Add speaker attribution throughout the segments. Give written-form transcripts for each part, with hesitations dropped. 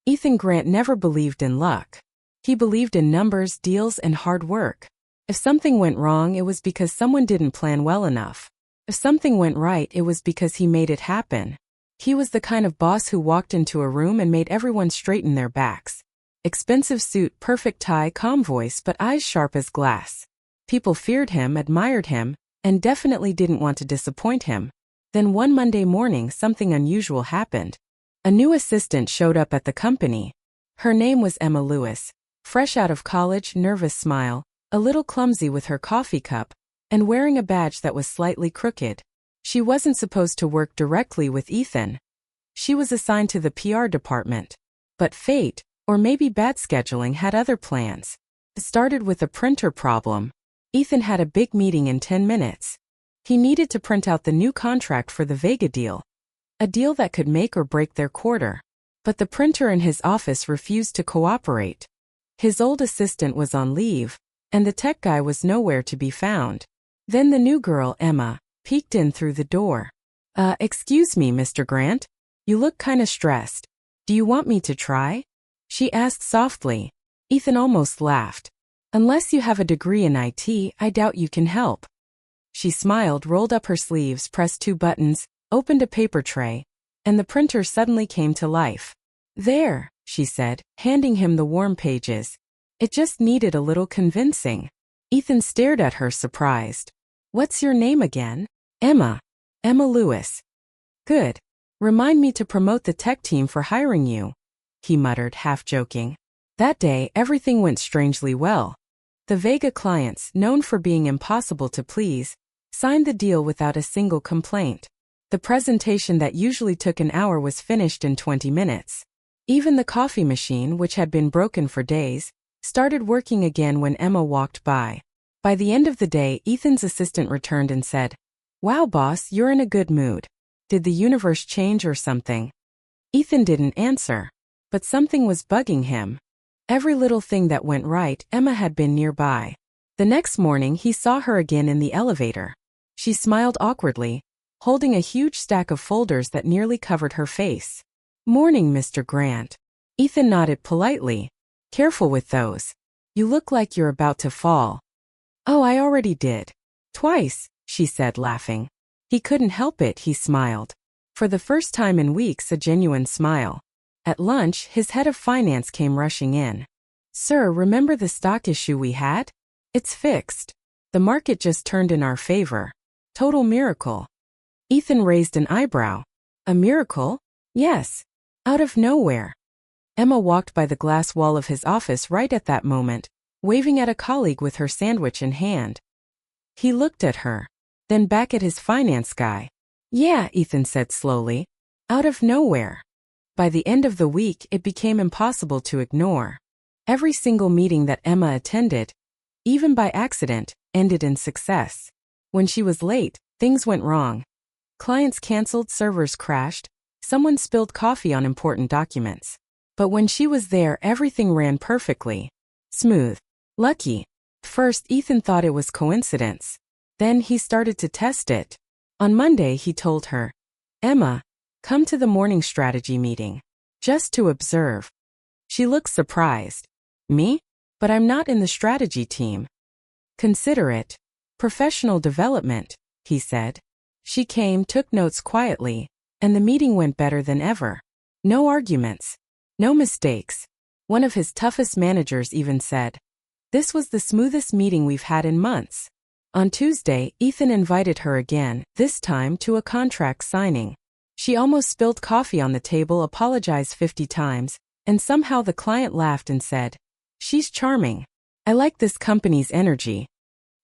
Speaker 1: Ethan Grant never believed in luck. He believed in numbers, deals, and hard work. If something went wrong, it was because someone didn't plan well enough. If something went right, it was because he made it happen. He was the kind of boss who walked into a room and made everyone straighten their backs. Expensive suit, perfect tie, calm voice, but eyes sharp as glass. People feared him, admired him, and definitely didn't want to disappoint him. Then one Monday morning, something unusual happened. A new assistant showed up at the company. Her name was Emma Lewis. Fresh out of college, nervous smile, a little clumsy with her coffee cup, and wearing a badge that was slightly crooked. She wasn't supposed to work directly with Ethan. She was assigned to the PR department. But fate, or maybe bad scheduling, had other plans. It started with a printer problem. Ethan had a big meeting in 10 minutes. He needed to print out the new contract for the Vega deal. A deal that could make or break their quarter. But the printer in his office refused to cooperate. His old assistant was on leave, and the tech guy was nowhere to be found. Then the new girl, Emma, peeked in through the door. Excuse me, Mr. Grant. You look kinda stressed. Do you want me to try?" she asked softly. Ethan almost laughed. "Unless you have a degree in IT, I doubt you can help." She smiled, rolled up her sleeves, pressed 2 buttons, opened a paper tray, and the printer suddenly came to life. "There," she said, handing him the warm pages. "It just needed a little convincing." Ethan stared at her, surprised. "What's your name again?" "Emma. Emma Lewis." "Good. Remind me to promote the tech team for hiring you," he muttered, half joking. That day, everything went strangely well. The Vega clients, known for being impossible to please, signed the deal without a single complaint. The presentation that usually took an hour was finished in 20 minutes. Even the coffee machine, which had been broken for days, started working again when Emma walked by. By the end of the day, Ethan's assistant returned and said, "Wow, boss, you're in a good mood. Did the universe change or something?" Ethan didn't answer. But something was bugging him. Every little thing that went right, Emma had been nearby. The next morning, he saw her again in the elevator. She smiled awkwardly, holding a huge stack of folders that nearly covered her face. "Morning, Mr. Grant." Ethan nodded politely. "Careful with those. You look like you're about to fall." "Oh, I already did. Twice," she said, laughing. He couldn't help it, he smiled. For the first time in weeks, a genuine smile. At lunch, his head of finance came rushing in. "Sir, remember the stock issue we had? It's fixed. The market just turned in our favor. Total miracle." Ethan raised an eyebrow. "A miracle?" "Yes. Out of nowhere." Emma walked by the glass wall of his office right at that moment, waving at a colleague with her sandwich in hand. He looked at her, then back at his finance guy. "Yeah," Ethan said slowly. "Out of nowhere." By the end of the week, it became impossible to ignore. Every single meeting that Emma attended, even by accident, ended in success. When she was late, things went wrong. Clients canceled, servers crashed, someone spilled coffee on important documents. But when she was there, everything ran perfectly. Smooth. Lucky. First, Ethan thought it was coincidence. Then he started to test it. On Monday, he told her, "Emma, come to the morning strategy meeting. Just to observe." She looked surprised. "Me? But I'm not in the strategy team." "Consider it professional development," he said. She came, took notes quietly, and the meeting went better than ever. No arguments. No mistakes. One of his toughest managers even said, "This was the smoothest meeting we've had in months." On Tuesday, Ethan invited her again, this time to a contract signing. She almost spilled coffee on the table, apologized 50 times, and somehow the client laughed and said, "She's charming. I like this company's energy."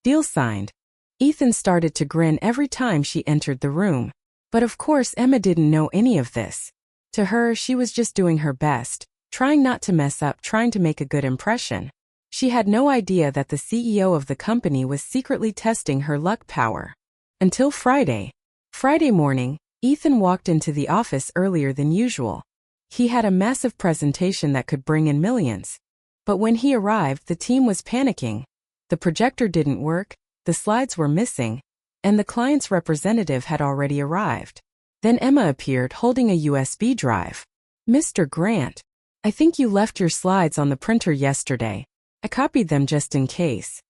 Speaker 1: Deal signed. Ethan started to grin every time she entered the room. But of course Emma didn't know any of this. To her, she was just doing her best, trying not to mess up, trying to make a good impression. She had no idea that the CEO of the company was secretly testing her luck power. Until Friday. Friday morning, Ethan walked into the office earlier than usual. He had a massive presentation that could bring in millions. But when he arrived, the team was panicking. The projector didn't work, the slides were missing, and the client's representative had already arrived. Then Emma appeared holding a USB drive. "Mr. Grant." I think you left your slides on the printer yesterday. I copied them just in case.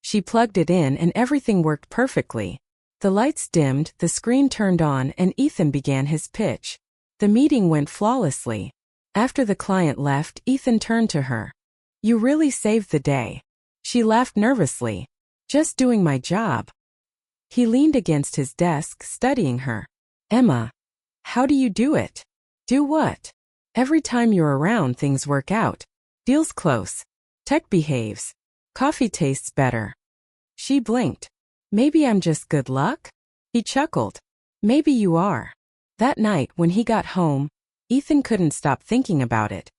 Speaker 1: She plugged it in and everything worked perfectly. The lights dimmed, the screen turned on, and Ethan began his pitch. The meeting went flawlessly. After the client left, Ethan turned to her. You really saved the day. She laughed nervously. Just doing my job. He leaned against his desk, studying her. Emma. How do you do it? Do what? Every time you're around, things work out. Deals close. Tech behaves. Coffee tastes better. She blinked. Maybe I'm just good luck? He chuckled. Maybe you are. That night, when he got home, Ethan couldn't stop thinking about it.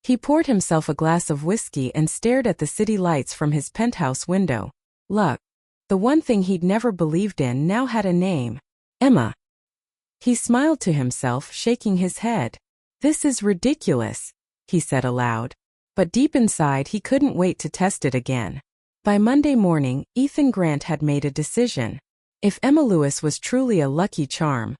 Speaker 1: He poured himself a glass of whiskey and stared at the city lights from his penthouse window. Luck. The one thing he'd never believed in now had a name. Emma. He smiled to himself, shaking his head. This is ridiculous, he said aloud. But deep inside he couldn't wait to test it again. By Monday morning, Ethan Grant had made a decision. If Emma Lewis was truly a lucky charm,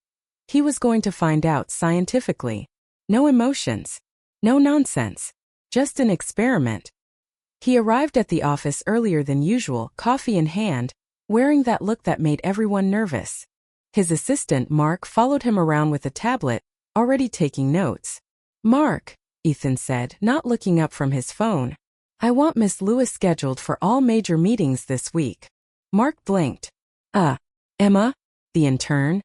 Speaker 1: he was going to find out scientifically. No emotions. No nonsense. Just an experiment. He arrived at the office earlier than usual, coffee in hand, wearing that look that made everyone nervous. His assistant, Mark, followed him around with a tablet, already taking notes. Mark, Ethan said, not looking up from his phone. I want Miss Lewis scheduled for all major meetings this week. Mark blinked. Emma? The intern?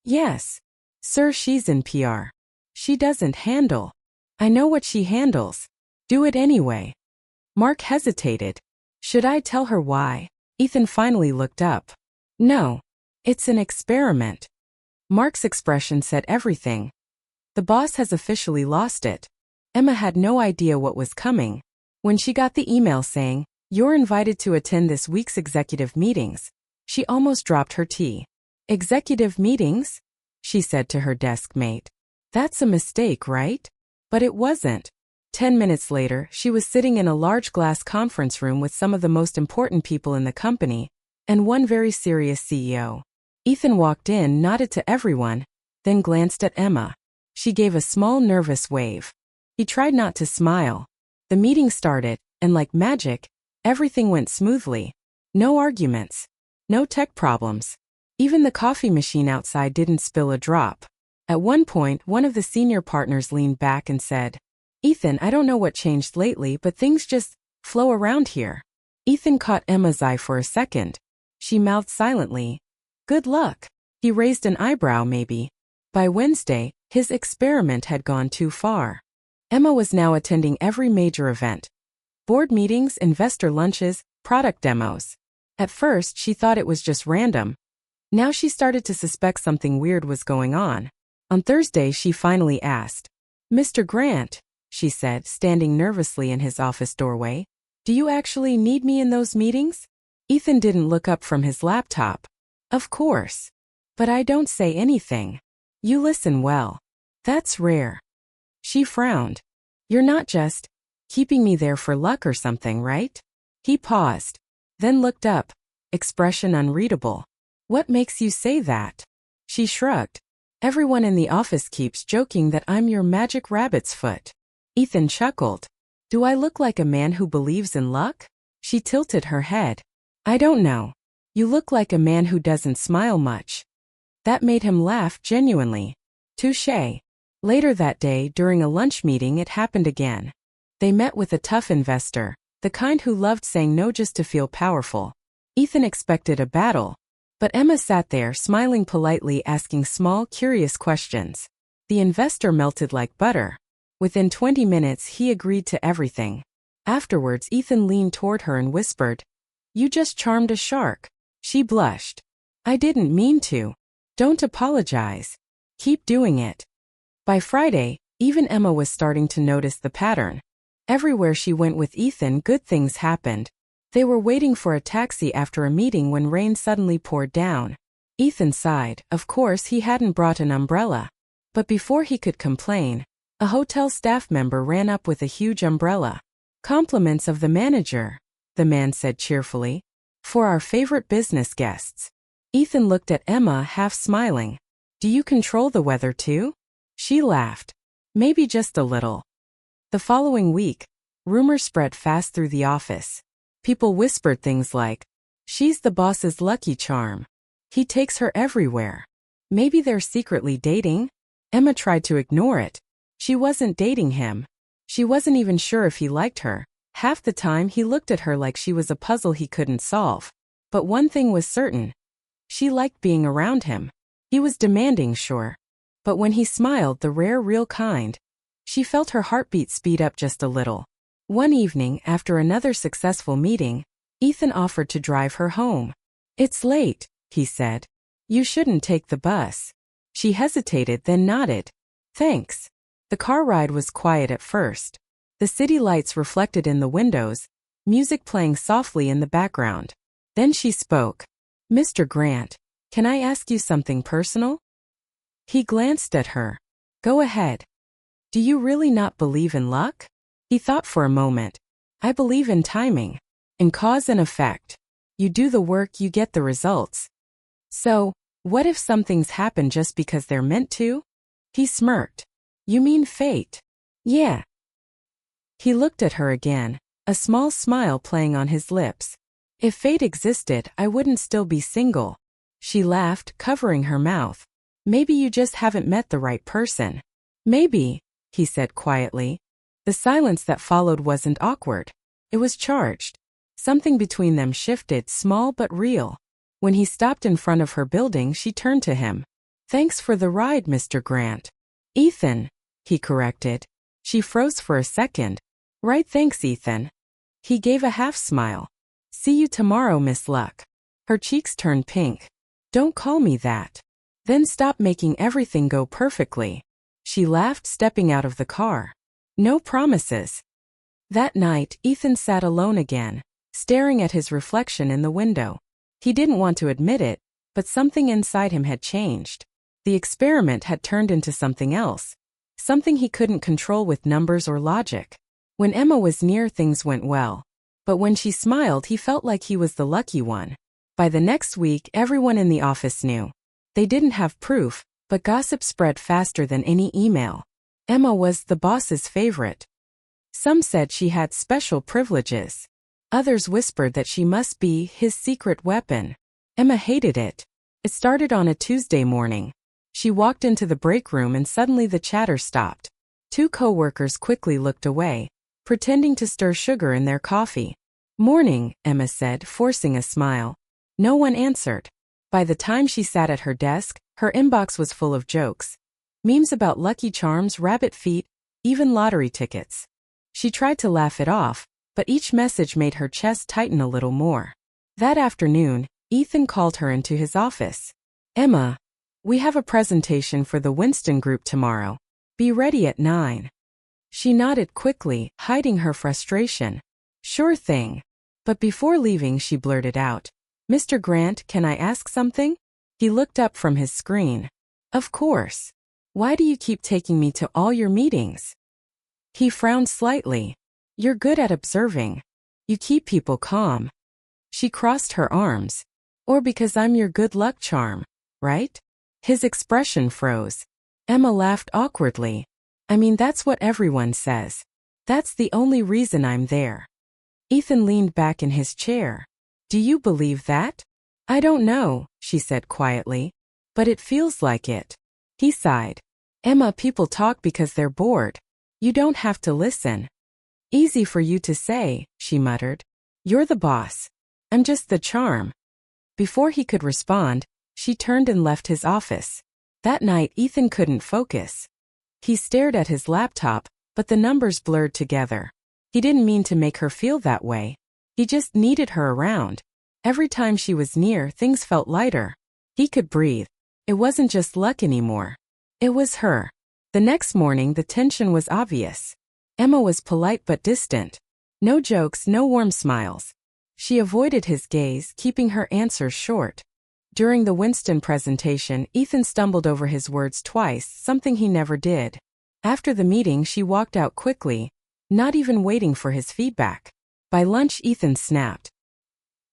Speaker 1: Yes. Sir, she's in PR. She doesn't handle. I know what she handles. Do it anyway. Mark hesitated. Should I tell her why? Ethan finally looked up. No. It's an experiment. Mark's expression said everything. The boss has officially lost it. Emma had no idea what was coming. When she got the email saying, "You're invited to attend this week's executive meetings," she almost dropped her tea. Executive meetings? She said to her desk mate. That's a mistake, right? But it wasn't. 10 minutes later, she was sitting in a large glass conference room with some of the most important people in the company, and one very serious CEO. Ethan walked in, nodded to everyone, then glanced at Emma. She gave a small nervous wave. He tried not to smile. The meeting started, and like magic, everything went smoothly. No arguments. No tech problems. Even the coffee machine outside didn't spill a drop. At one point, one of the senior partners leaned back and said, Ethan, I don't know what changed lately, but things just flow around here. Ethan caught Emma's eye for a second. She mouthed silently, Good luck. He raised an eyebrow maybe. By Wednesday, his experiment had gone too far. Emma was now attending every major event. Board meetings, investor lunches, product demos. At first, she thought it was just random. Now she started to suspect something weird was going on. On Thursday, she finally asked, Mr. Grant, she said, standing nervously in his office doorway, do you actually need me in those meetings? Ethan didn't look up from his laptop. Of course. But I don't say anything. You listen well. That's rare. She frowned. You're not just keeping me there for luck or something, right? He paused, then looked up, expression unreadable. What makes you say that? She shrugged. Everyone in the office keeps joking that I'm your magic rabbit's foot. Ethan chuckled. Do I look like a man who believes in luck? She tilted her head. I don't know. You look like a man who doesn't smile much. That made him laugh genuinely. Touché. Later that day, during a lunch meeting, it happened again. They met with a tough investor, the kind who loved saying no just to feel powerful. Ethan expected a battle, but Emma sat there smiling politely, asking small, curious questions. The investor melted like butter. Within 20 minutes, he agreed to everything. Afterwards, Ethan leaned toward her and whispered, You just charmed a shark. She blushed. I didn't mean to. Don't apologize. Keep doing it. By Friday, even Emma was starting to notice the pattern. Everywhere she went with Ethan, good things happened. They were waiting for a taxi after a meeting when rain suddenly poured down. Ethan sighed. Of course, he hadn't brought an umbrella. But before he could complain, a hotel staff member ran up with a huge umbrella. Compliments of the manager, the man said cheerfully. For our favorite business guests. Ethan looked at Emma, half smiling. Do you control the weather too? She laughed. Maybe just a little. The following week, rumors spread fast through the office. People whispered things like, "She's the boss's lucky charm. He takes her everywhere." Maybe they're secretly dating? Emma tried to ignore it. She wasn't dating him. She wasn't even sure if he liked her. Half the time he looked at her like she was a puzzle he couldn't solve. But one thing was certain. She liked being around him. He was demanding, sure. But when he smiled, the rare, real kind, she felt her heartbeat speed up just a little. One evening, after another successful meeting, Ethan offered to drive her home. "It's late," he said. "You shouldn't take the bus." She hesitated, then nodded. "Thanks." The car ride was quiet at first. The city lights reflected in the windows, music playing softly in the background. Then she spoke. "Mr. Grant, can I ask you something personal?" He glanced at her. "Go ahead." "Do you really not believe in luck?" He thought for a moment. "I believe in timing. In cause and effect. You do the work, you get the results. So, what if some things happen just because they're meant to?" He smirked. "You mean fate?" "Yeah." He looked at her again, a small smile playing on his lips. "If fate existed, I wouldn't still be single." She laughed, covering her mouth. "Maybe you just haven't met the right person." "Maybe," he said quietly. The silence that followed wasn't awkward. It was charged. Something between them shifted, small but real. When he stopped in front of her building, she turned to him. "Thanks for the ride, Mr. Grant." "Ethan," he corrected. She froze for a second. "Right, thanks, Ethan." He gave a half smile. "See you tomorrow, Miss Luck." Her cheeks turned pink. "Don't call me that. Then stop making everything go perfectly." She laughed, stepping out of the car. "No promises." That night, Ethan sat alone again, staring at his reflection in the window. He didn't want to admit it, but something inside him had changed. The experiment had turned into something else. Something he couldn't control with numbers or logic. When Emma was near, things went well. But when she smiled, he felt like he was the lucky one. By the next week, everyone in the office knew. They didn't have proof, but gossip spread faster than any email. Emma was the boss's favorite. Some said she had special privileges. Others whispered that she must be his secret weapon. Emma hated it. It started on a Tuesday morning. She walked into the break room and suddenly the chatter stopped. Two coworkers quickly looked away, pretending to stir sugar in their coffee. "Morning," Emma said, forcing a smile. No one answered. By the time she sat at her desk, her inbox was full of jokes. Memes about Lucky Charms, rabbit feet, even lottery tickets. She tried to laugh it off, but each message made her chest tighten a little more. That afternoon, Ethan called her into his office. "Emma, we have a presentation for the Winston Group tomorrow. Be ready at 9. She nodded quickly, hiding her frustration. "Sure thing." But before leaving, she blurted out, "Mr. Grant, can I ask something?" He looked up from his screen. "Of course. Why do you keep taking me to all your meetings?" He frowned slightly. "You're good at observing. You keep people calm." She crossed her arms. "Or because I'm your good luck charm, right?" His expression froze. Emma laughed awkwardly. "I mean, that's what everyone says. That's the only reason I'm there." Ethan leaned back in his chair. "Do you believe that?" "I don't know," she said quietly. "But it feels like it." He sighed. "Emma, people talk because they're bored. You don't have to listen." "Easy for you to say," she muttered. "You're the boss. I'm just the charm." Before he could respond, she turned and left his office. That night, Ethan couldn't focus. He stared at his laptop, but the numbers blurred together. He didn't mean to make her feel that way. He just needed her around. Every time she was near, things felt lighter. He could breathe. It wasn't just luck anymore. It was her. The next morning, the tension was obvious. Emma was polite but distant. No jokes, no warm smiles. She avoided his gaze, keeping her answers short. During the Winston presentation, Ethan stumbled over his words twice, something he never did. After the meeting, she walked out quickly, not even waiting for his feedback. By lunch, Ethan snapped.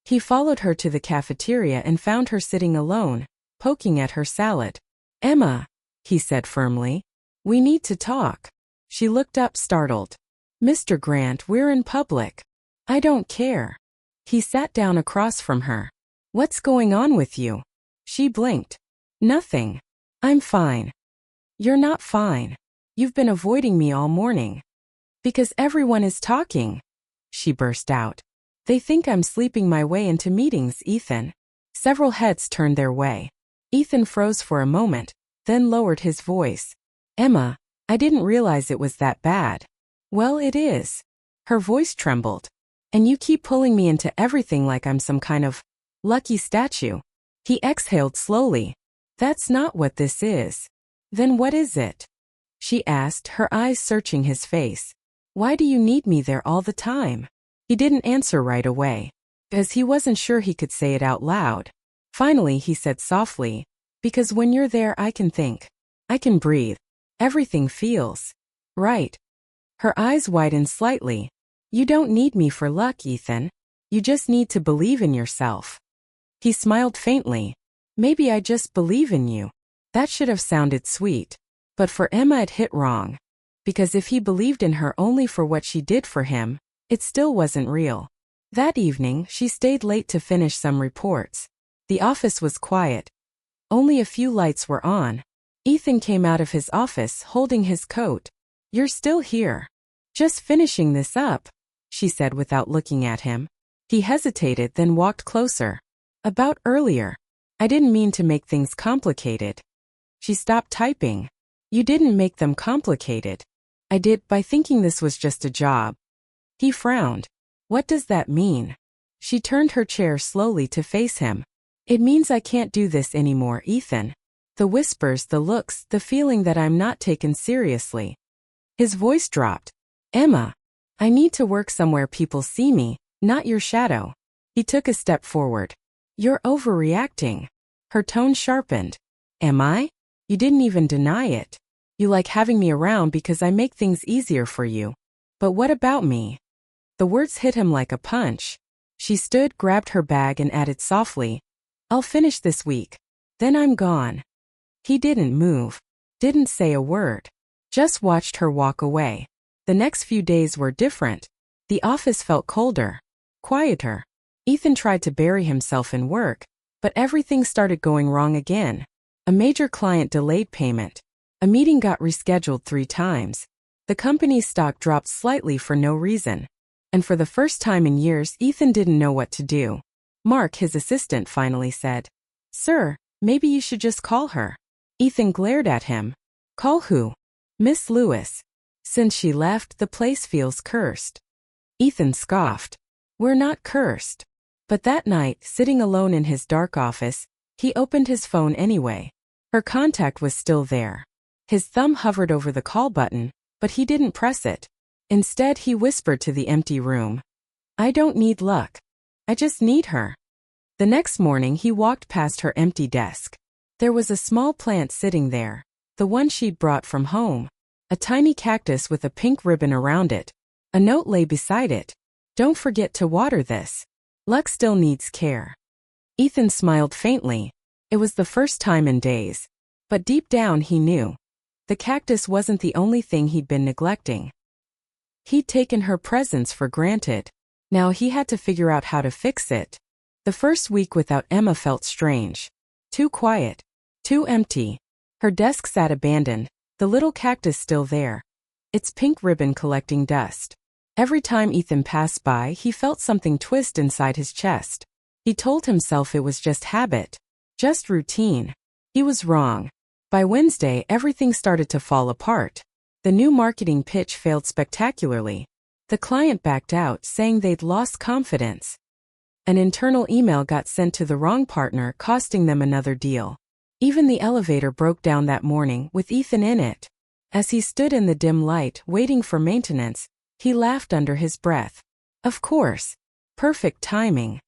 Speaker 1: He followed her to the cafeteria and found her sitting alone, poking at her salad. "Emma," he said firmly, "we need to talk." She looked up, startled. Mr. Grant, we're in public. I don't care. He sat down across from her. What's going on with you? She blinked. Nothing. I'm fine. You're not fine. You've been avoiding me all morning. Because everyone is talking. She burst out. They think I'm sleeping my way into meetings, Ethan. Several heads turned their way. Ethan froze for a moment, then lowered his voice. Emma, I didn't realize it was that bad. Well, it is. Her voice trembled. And you keep pulling me into everything like I'm some kind of lucky statue. He exhaled slowly. That's not what this is. Then what is it? She asked, her eyes searching his face. Why do you need me there all the time? He didn't answer right away, because he wasn't sure he could say it out loud. Finally, he said softly, because when you're there I can think. I can breathe. Everything feels right. Her eyes widened slightly. You don't need me for luck, Ethan. You just need to believe in yourself. He smiled faintly. Maybe I just believe in you. That should have sounded sweet. But for Emma it hit wrong. Because if he believed in her only for what she did for him, it still wasn't real. That evening, she stayed late to finish some reports. The office was quiet. Only a few lights were on. Ethan came out of his office holding his coat. You're still here. Just finishing this up, she said without looking at him. He hesitated, then walked closer. About earlier. I didn't mean to make things complicated. She stopped typing. You didn't make them complicated. I did by thinking this was just a job. He frowned. What does that mean? She turned her chair slowly to face him. It means I can't do this anymore, Ethan. The whispers, the looks, the feeling that I'm not taken seriously. His voice dropped. Emma, I need to work somewhere people see me, not your shadow. He took a step forward. You're overreacting. Her tone sharpened. Am I? You didn't even deny it. You like having me around because I make things easier for you. But what about me? The words hit him like a punch. She stood, grabbed her bag and added softly, I'll finish this week. Then I'm gone. He didn't move. Didn't say a word. Just watched her walk away. The next few days were different. The office felt colder. Quieter. Ethan tried to bury himself in work, but everything started going wrong again. A major client delayed payment. A meeting got rescheduled 3 times. The company's stock dropped slightly for no reason. And for the first time in years, Ethan didn't know what to do. Mark, his assistant, finally said, Sir, maybe you should just call her. Ethan glared at him. Call who? Miss Lewis. Since she left, the place feels cursed. Ethan scoffed. We're not cursed. But that night, sitting alone in his dark office, he opened his phone anyway. Her contact was still there. His thumb hovered over the call button, but he didn't press it. Instead, he whispered to the empty room. I don't need luck. I just need her. The next morning, he walked past her empty desk. There was a small plant sitting there, the one she'd brought from home. A tiny cactus with a pink ribbon around it. A note lay beside it. Don't forget to water this. Luck still needs care. Ethan smiled faintly. It was the first time in days. But deep down he knew. The cactus wasn't the only thing he'd been neglecting. He'd taken her presence for granted. Now he had to figure out how to fix it. The first week without Emma felt strange. Too quiet. Too empty. Her desk sat abandoned, the little cactus still there. Its pink ribbon collecting dust. Every time Ethan passed by, he felt something twist inside his chest. He told himself it was just habit. Just routine. He was wrong. By Wednesday, everything started to fall apart. The new marketing pitch failed spectacularly. The client backed out, saying they'd lost confidence. An internal email got sent to the wrong partner, costing them another deal. Even the elevator broke down that morning, with Ethan in it. As he stood in the dim light, waiting for maintenance, he laughed under his breath. Of course. Perfect timing.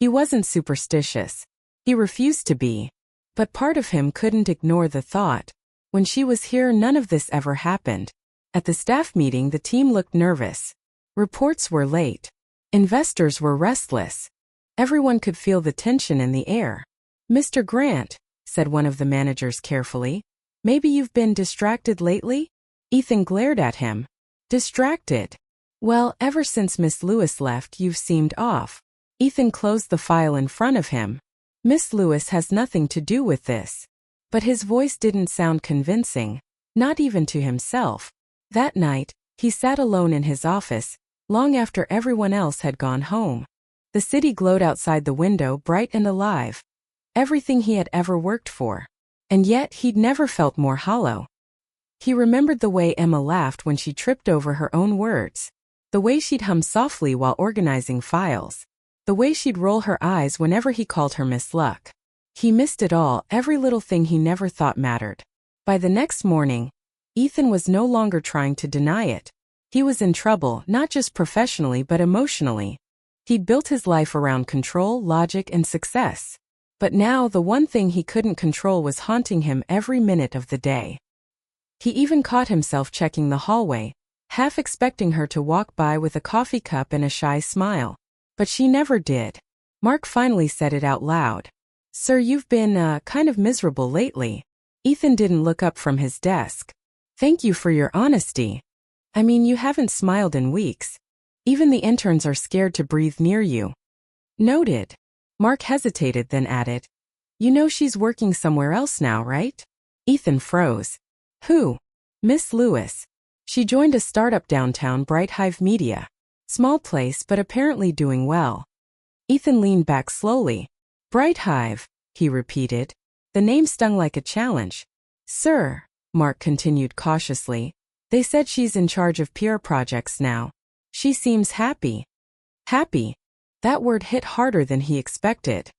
Speaker 1: He wasn't superstitious. He refused to be. But part of him couldn't ignore the thought. When she was here, none of this ever happened. At the staff meeting, the team looked nervous. Reports were late. Investors were restless. Everyone could feel the tension in the air. Mr. Grant, said one of the managers carefully, maybe you've been distracted lately? Ethan glared at him. Distracted? Well, ever since Miss Lewis left, you've seemed off. Ethan closed the file in front of him. Miss Lewis has nothing to do with this. But his voice didn't sound convincing, not even to himself. That night, he sat alone in his office, long after everyone else had gone home. The city glowed outside the window, bright and alive. Everything he had ever worked for. And yet he'd never felt more hollow. He remembered the way Emma laughed when she tripped over her own words. The way she'd hum softly while organizing files. The way she'd roll her eyes whenever he called her Miss Luck. He missed it all, every little thing he never thought mattered. By the next morning, Ethan was no longer trying to deny it. He was in trouble, not just professionally but emotionally. He'd built his life around control, logic, and success. But now the one thing he couldn't control was haunting him every minute of the day. He even caught himself checking the hallway, half expecting her to walk by with a coffee cup and a shy smile. But she never did. Mark finally said it out loud. Sir, you've been, kind of miserable lately. Ethan didn't look up from his desk. Thank you for your honesty. I mean, you haven't smiled in weeks. Even the interns are scared to breathe near you. Noted. Mark hesitated, then added. You know she's working somewhere else now, right? Ethan froze. Who? Miss Lewis. She joined a startup downtown, Bright Hive Media. Small place, but apparently doing well. Ethan leaned back slowly. Bright Hive, he repeated. The name stung like a challenge. Sir, Mark continued cautiously, they said she's in charge of PR projects now. She seems happy. Happy? That word hit harder than he expected.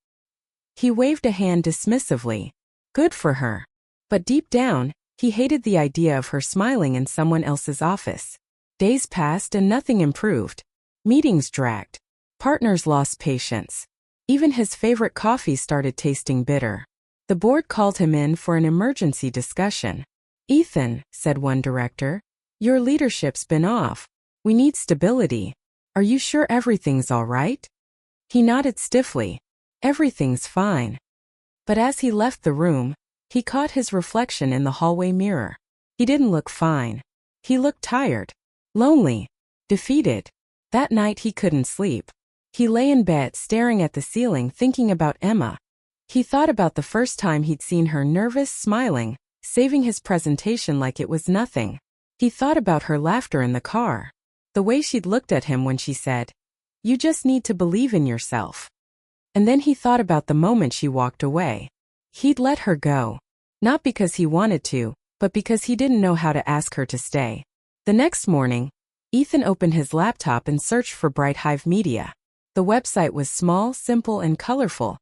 Speaker 1: He waved a hand dismissively. Good for her. But deep down, he hated the idea of her smiling in someone else's office. Days passed and nothing improved. Meetings dragged. Partners lost patience. Even his favorite coffee started tasting bitter. The board called him in for an emergency discussion. Ethan, said one director, your leadership's been off. We need stability. Are you sure everything's all right? He nodded stiffly. Everything's fine. But as he left the room, he caught his reflection in the hallway mirror. He didn't look fine. He looked tired. Lonely. Defeated. That night he couldn't sleep. He lay in bed staring at the ceiling thinking about Emma. He thought about the first time he'd seen her nervous, smiling, saving his presentation like it was nothing. He thought about her laughter in the car. The way she'd looked at him when she said, "You just need to believe in yourself." And then he thought about the moment she walked away. He'd let her go. Not because he wanted to, but because he didn't know how to ask her to stay. The next morning, Ethan opened his laptop and searched for Bright Hive Media. The website was small, simple, and colorful.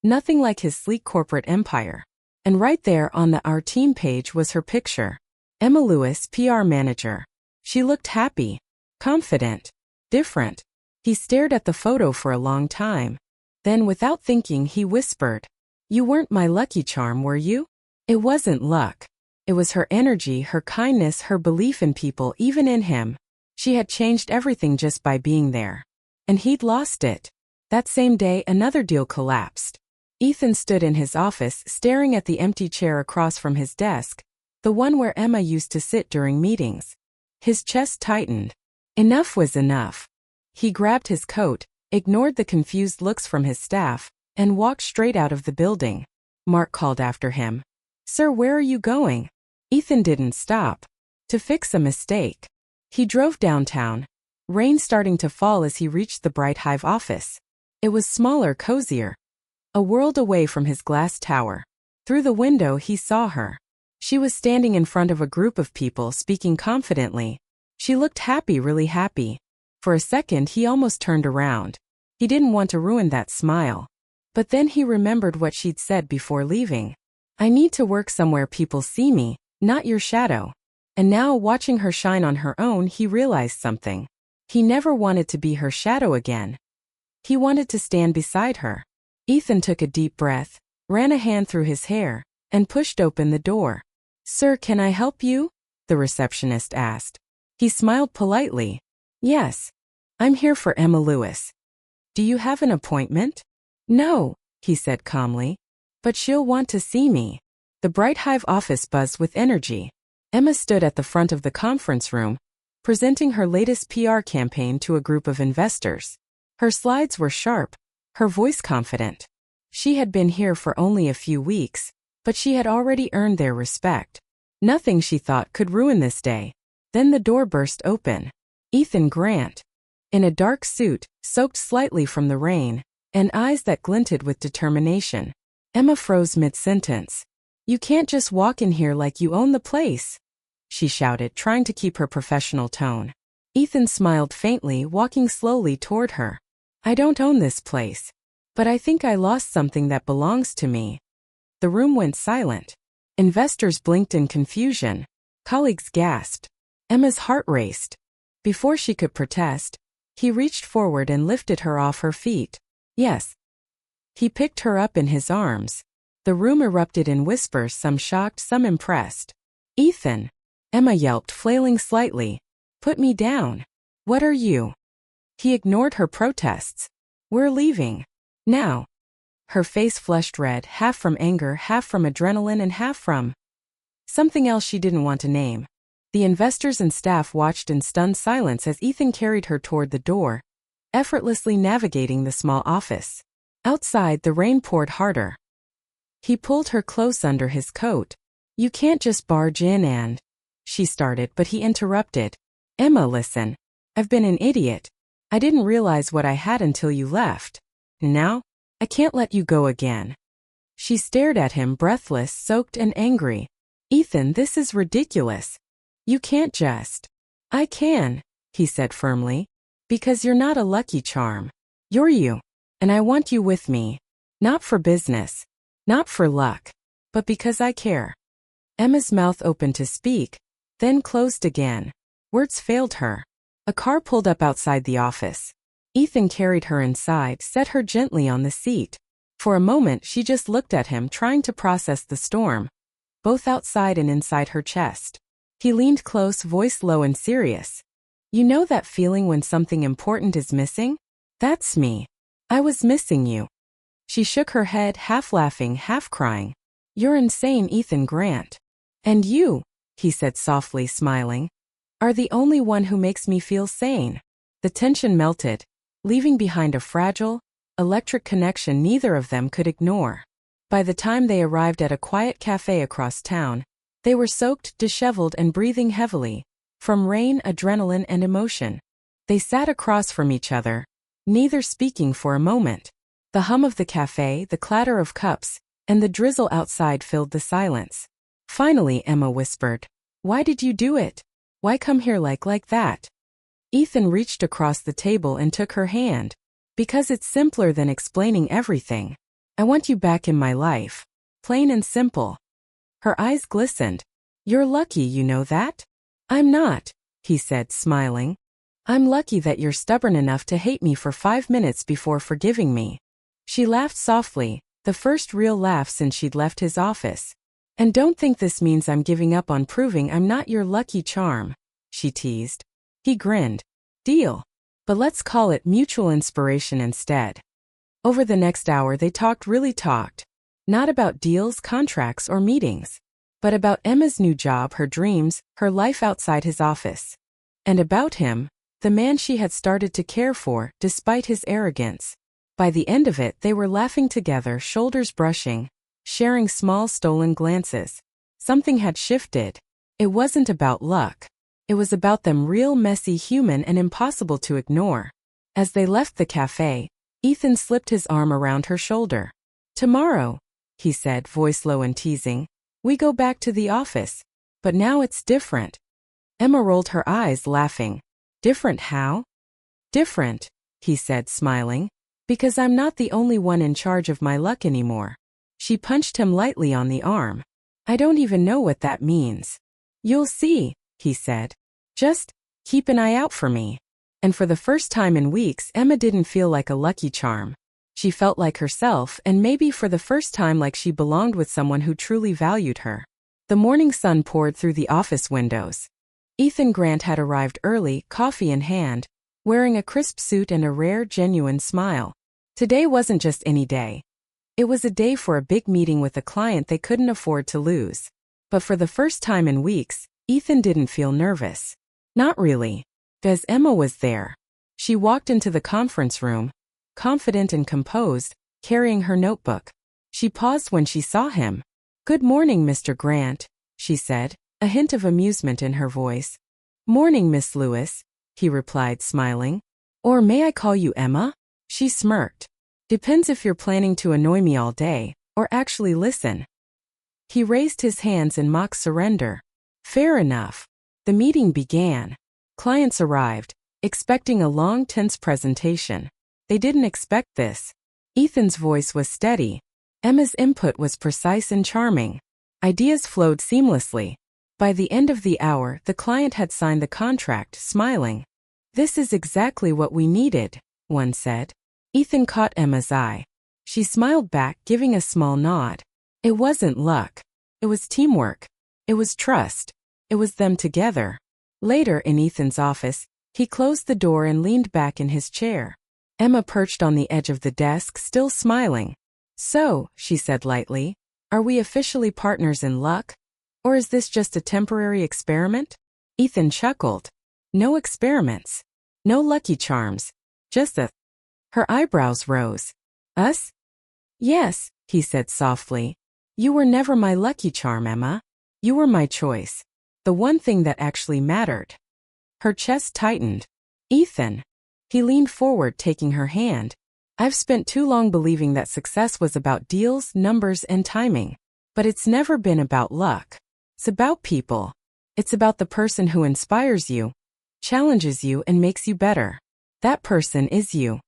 Speaker 1: Nothing like his sleek corporate empire. And right there on the Our Team page was her picture. Emma Lewis, PR manager. She looked happy, confident, different. He stared at the photo for a long time. Then, without thinking, he whispered, "You weren't my lucky charm, were you?" It wasn't luck. It was her energy, her kindness, her belief in people, even in him. She had changed everything just by being there. And he'd lost it. That same day, another deal collapsed. Ethan stood in his office, staring at the empty chair across from his desk, the one where Emma used to sit during meetings. His chest tightened. Enough was enough. He grabbed his coat, ignored the confused looks from his staff, and walked straight out of the building. Mark called after him. "Sir, where are you going?" Ethan didn't stop. To fix a mistake. He drove downtown. Rain starting to fall as he reached the Bright Hive office. It was smaller, cozier. A world away from his glass tower. Through the window he saw her. She was standing in front of a group of people, speaking confidently. She looked happy, really happy. For a second he almost turned around. He didn't want to ruin that smile. But then he remembered what she'd said before leaving. "I need to work somewhere people see me, not your shadow." And now, watching her shine on her own, he realized something. He never wanted to be her shadow again. He wanted to stand beside her. Ethan took a deep breath, ran a hand through his hair, and pushed open the door. "Sir, can I help you?" the receptionist asked. He smiled politely. "Yes. I'm here for Emma Lewis. Do you have an appointment?" "No," he said calmly. "But she'll want to see me." The Bright Hive office buzzed with energy. Emma stood at the front of the conference room, presenting her latest PR campaign to a group of investors. Her slides were sharp, her voice confident. She had been here for only a few weeks, but she had already earned their respect. Nothing, she thought, could ruin this day. Then the door burst open. Ethan Grant, in a dark suit, soaked slightly from the rain, and eyes that glinted with determination. Emma froze mid-sentence. "You can't just walk in here like you own the place," she shouted, trying to keep her professional tone. Ethan smiled faintly, walking slowly toward her. "I don't own this place, but I think I lost something that belongs to me." The room went silent. Investors blinked in confusion. Colleagues gasped. Emma's heart raced. Before she could protest, he reached forward and lifted her off her feet. "Yes." He picked her up in his arms. The room erupted in whispers, some shocked, some impressed. "Ethan!" Emma yelped, flailing slightly. "Put me down. What are you?" He ignored her protests. "We're leaving. Now." Her face flushed red, half from anger, half from adrenaline, and half from something else she didn't want to name. The investors and staff watched in stunned silence as Ethan carried her toward the door, effortlessly navigating the small office. Outside, the rain poured harder. He pulled her close under his coat. "You can't just barge in and—" she started, but he interrupted. "Emma, listen. I've been an idiot. I didn't realize what I had until you left. Now, I can't let you go again." She stared at him, breathless, soaked, and angry. "Ethan, this is ridiculous. You can't just—" "I can," he said firmly. "Because you're not a lucky charm. You're you. And I want you with me. Not for business. Not for luck. But because I care." Emma's mouth opened to speak, then closed again. Words failed her. A car pulled up outside the office. Ethan carried her inside, set her gently on the seat. For a moment she just looked at him, trying to process the storm, both outside and inside her chest. He leaned close, voice low and serious. "You know that feeling when something important is missing? That's me. I was missing you." She shook her head, half laughing, half crying. "You're insane, Ethan Grant. And you," he said softly, smiling, "are the only one who makes me feel sane." The tension melted, leaving behind a fragile, electric connection neither of them could ignore. By the time they arrived at a quiet cafe across town, they were soaked, disheveled, and breathing heavily, from rain, adrenaline, and emotion. They sat across from each other, neither speaking for a moment. The hum of the cafe, the clatter of cups, and the drizzle outside filled the silence. Finally, Emma whispered, "Why did you do it? Why come here like that?" Ethan reached across the table and took her hand. "Because it's simpler than explaining everything. I want you back in my life. Plain and simple." Her eyes glistened. "You're lucky, you know that?" "I'm not," he said, smiling. "I'm lucky that you're stubborn enough to hate me for 5 minutes before forgiving me." She laughed softly, the first real laugh since she'd left his office. "And don't think this means I'm giving up on proving I'm not your lucky charm," she teased. He grinned. "Deal. But let's call it mutual inspiration instead." Over the next hour they really talked. Not about deals, contracts, or meetings, but about Emma's new job, her dreams, her life outside his office. And about him, the man she had started to care for, despite his arrogance. By the end of it, they were laughing together, shoulders brushing, sharing small stolen glances. Something had shifted. It wasn't about luck. It was about them, real, messy, human, and impossible to ignore. As they left the cafe, Ethan slipped his arm around her shoulder. "Tomorrow," he said, voice low and teasing, "we go back to the office. But now it's different." Emma rolled her eyes, laughing. "Different how?" "Different," he said, smiling, "because I'm not the only one in charge of my luck anymore." She punched him lightly on the arm. "I don't even know what that means." "You'll see," he said. "Just keep an eye out for me." And for the first time in weeks, Emma didn't feel like a lucky charm. She felt like herself, and maybe for the first time like she belonged with someone who truly valued her. The morning sun poured through the office windows. Ethan Grant had arrived early, coffee in hand, wearing a crisp suit and a rare, genuine smile. Today wasn't just any day. It was a day for a big meeting with a client they couldn't afford to lose. But for the first time in weeks, Ethan didn't feel nervous. Not really. Because Emma was there. She walked into the conference room, confident and composed, carrying her notebook. She paused when she saw him. "Good morning, Mr. Grant," she said, a hint of amusement in her voice. "Morning, Miss Lewis," he replied, smiling. "Or may I call you Emma?" She smirked. "Depends if you're planning to annoy me all day, or actually listen." He raised his hands in mock surrender. "Fair enough." The meeting began. Clients arrived, expecting a long, tense presentation. They didn't expect this. Ethan's voice was steady. Emma's input was precise and charming. Ideas flowed seamlessly. By the end of the hour, the client had signed the contract, smiling. "This is exactly what we needed," one said. Ethan caught Emma's eye. She smiled back, giving a small nod. It wasn't luck. It was teamwork. It was trust. It was them together. Later, in Ethan's office, he closed the door and leaned back in his chair. Emma perched on the edge of the desk, still smiling. "So," she said lightly, "are we officially partners in luck? Or is this just a temporary experiment?" Ethan chuckled. "No experiments. No lucky charms. Just a—" Her eyebrows rose. "Us?" "Yes," he said softly. "You were never my lucky charm, Emma. You were my choice. The one thing that actually mattered." Her chest tightened. "Ethan." He leaned forward, taking her hand. "I've spent too long believing that success was about deals, numbers, and timing. But it's never been about luck. It's about people. It's about the person who inspires you, challenges you, and makes you better. That person is you."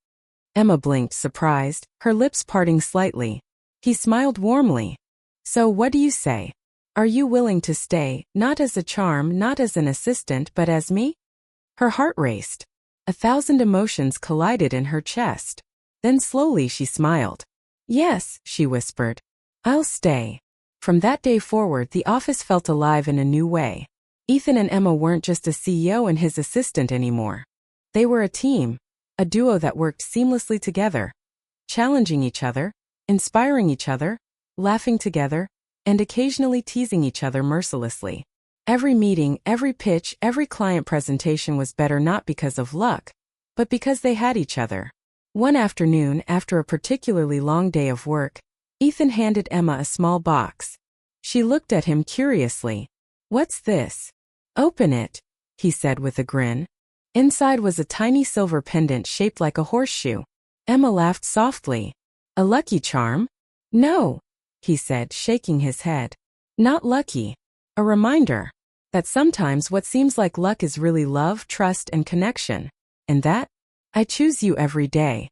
Speaker 1: Emma blinked, surprised, her lips parting slightly. He smiled warmly. "So what do you say? Are you willing to stay, not as a charm, not as an assistant, but as me?" Her heart raced. 1,000 emotions collided in her chest. Then slowly she smiled. "Yes," she whispered. "I'll stay." From that day forward, the office felt alive in a new way. Ethan and Emma weren't just a CEO and his assistant anymore. They were a team, a duo that worked seamlessly together, challenging each other, inspiring each other, laughing together, and occasionally teasing each other mercilessly. Every meeting, every pitch, every client presentation was better not because of luck, but because they had each other. One afternoon, after a particularly long day of work, Ethan handed Emma a small box. She looked at him curiously. "What's this?" "Open it," he said with a grin. Inside was a tiny silver pendant shaped like a horseshoe. Emma laughed softly. "A lucky charm?" "No," he said, shaking his head. "Not lucky. A reminder that sometimes what seems like luck is really love, trust, and connection. And that? I choose you every day."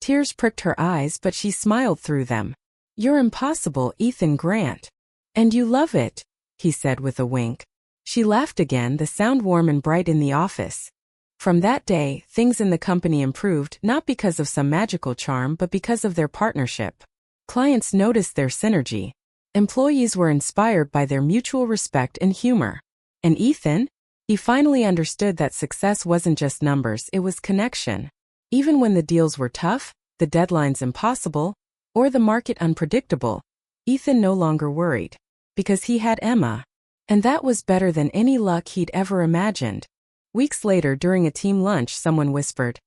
Speaker 1: Tears pricked her eyes, but she smiled through them. "You're impossible, Ethan Grant. And you love it," he said with a wink. She laughed again, the sound warm and bright in the office. From that day, things in the company improved, not because of some magical charm, but because of their partnership. Clients noticed their synergy. Employees were inspired by their mutual respect and humor. And Ethan? He finally understood that success wasn't just numbers, it was connection. Even when the deals were tough, the deadlines impossible, or the market unpredictable, Ethan no longer worried. Because he had Emma. And that was better than any luck he'd ever imagined. Weeks later, during a team lunch, someone whispered,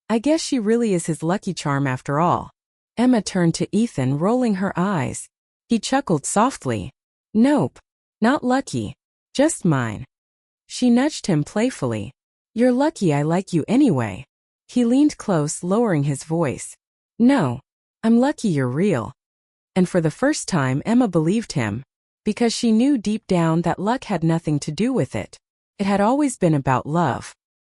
Speaker 1: "I guess she really is his lucky charm after all." Emma turned to Ethan, rolling her eyes. He chuckled softly. "Nope. Not lucky. Just mine." She nudged him playfully. "You're lucky I like you anyway." He leaned close, lowering his voice. "No. I'm lucky you're real." And for the first time, Emma believed him. Because she knew deep down that luck had nothing to do with it. It had always been about love.